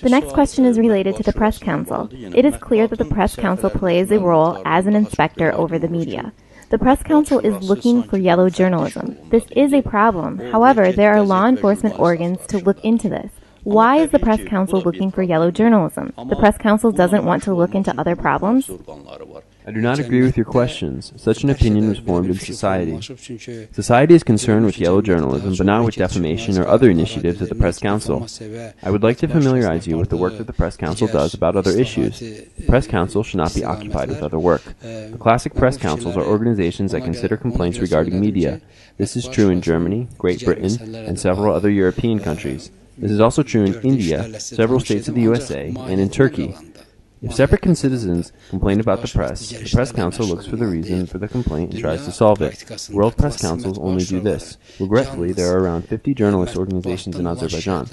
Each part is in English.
The next question is related to the Press Council. It is clear that the Press Council plays a role as an inspector over the media. The Press Council is looking for yellow journalism. This is a problem. However, there are law enforcement organs to look into this. Why is the Press Council looking for yellow journalism? The Press Council doesn't want to look into other problems? I do not agree with your questions. Such an opinion was formed in society. Society is concerned with yellow journalism, but not with defamation or other initiatives of the Press Council. I would like to familiarize you with the work that the Press Council does about other issues. The Press Council should not be occupied with other work. The classic Press Councils are organizations that consider complaints regarding media. This is true in Germany, Great Britain, and several other European countries. This is also true in India, several states of the USA, and in Turkey. If separate citizens complain about the Press Council looks for the reason for the complaint and tries to solve it. World Press Councils only do this. Regretfully, there are around 50 journalist organizations in Azerbaijan.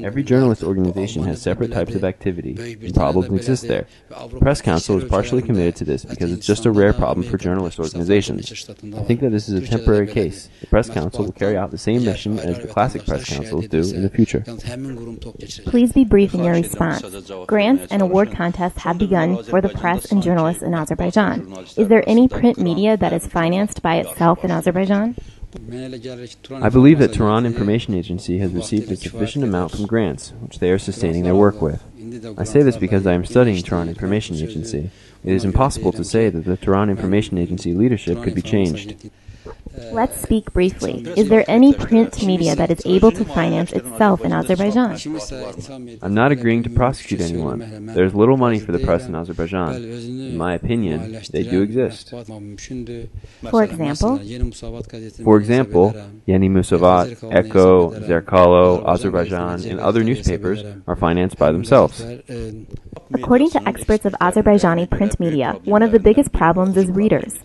Every journalist organization has separate types of activity, and problems exist there. The Press Council is partially committed to this because it's just a rare problem for journalist organizations. I think that this is a temporary case. The Press Council will carry out the same mission as the classic Press Councils do in the future. Please be brief in your response. Grants and award contests have begun for the press and journalists in Azerbaijan. Is there any print media that is financed by itself in Azerbaijan? I believe that Tehran Information Agency has received a sufficient amount from grants, which they are sustaining their work with. I say this because I am studying Tehran Information Agency. It is impossible to say that the Tehran Information Agency leadership could be changed. Let's speak briefly. Is there any print media that is able to finance itself in Azerbaijan? I'm not agreeing to prosecute anyone. There is little money for the press in Azerbaijan. In my opinion, they do exist. For example? Yeni Musavat, Echo, Zerkalo, Azerbaijan, and other newspapers are financed by themselves. According to experts of Azerbaijani print media, one of the biggest problems is readers.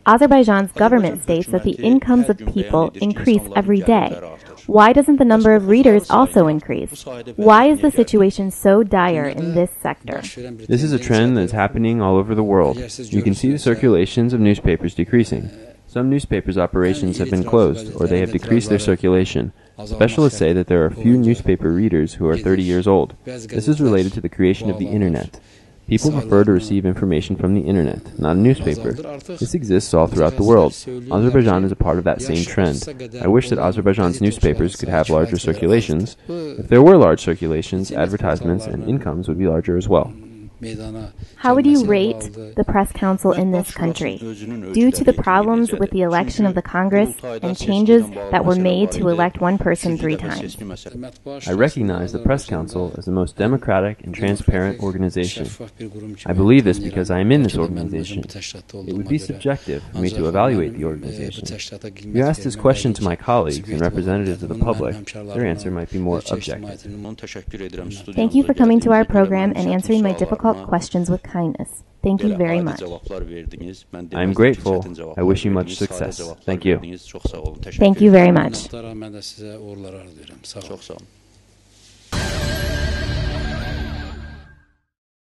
Azerbaijan's government states that the incomes of people increase every day. Why doesn't the number of readers also increase? Why is the situation so dire in this sector? This is a trend that is happening all over the world. You can see the circulations of newspapers decreasing. Some newspapers' operations have been closed, or they have decreased their circulation. Specialists say that there are few newspaper readers who are 30 years old. This is related to the creation of the Internet. People prefer to receive information from the Internet, not a newspaper. This exists all throughout the world. Azerbaijan is a part of that same trend. I wish that Azerbaijan's newspapers could have larger circulations. If there were large circulations, advertisements and incomes would be larger as well. How would you rate the Press Council in this country? Due to the problems with the election of the Congress and changes that were made to elect one person 3 times. I recognize the Press Council as the most democratic and transparent organization. I believe this because I am in this organization. It would be subjective for me to evaluate the organization. If you asked this question to my colleagues and representatives of the public, their answer might be more objective. Thank you for coming to our program and answering my difficult questions with kindness. Thank you very much. I am grateful. I wish you much success. Thank you. Thank you very much.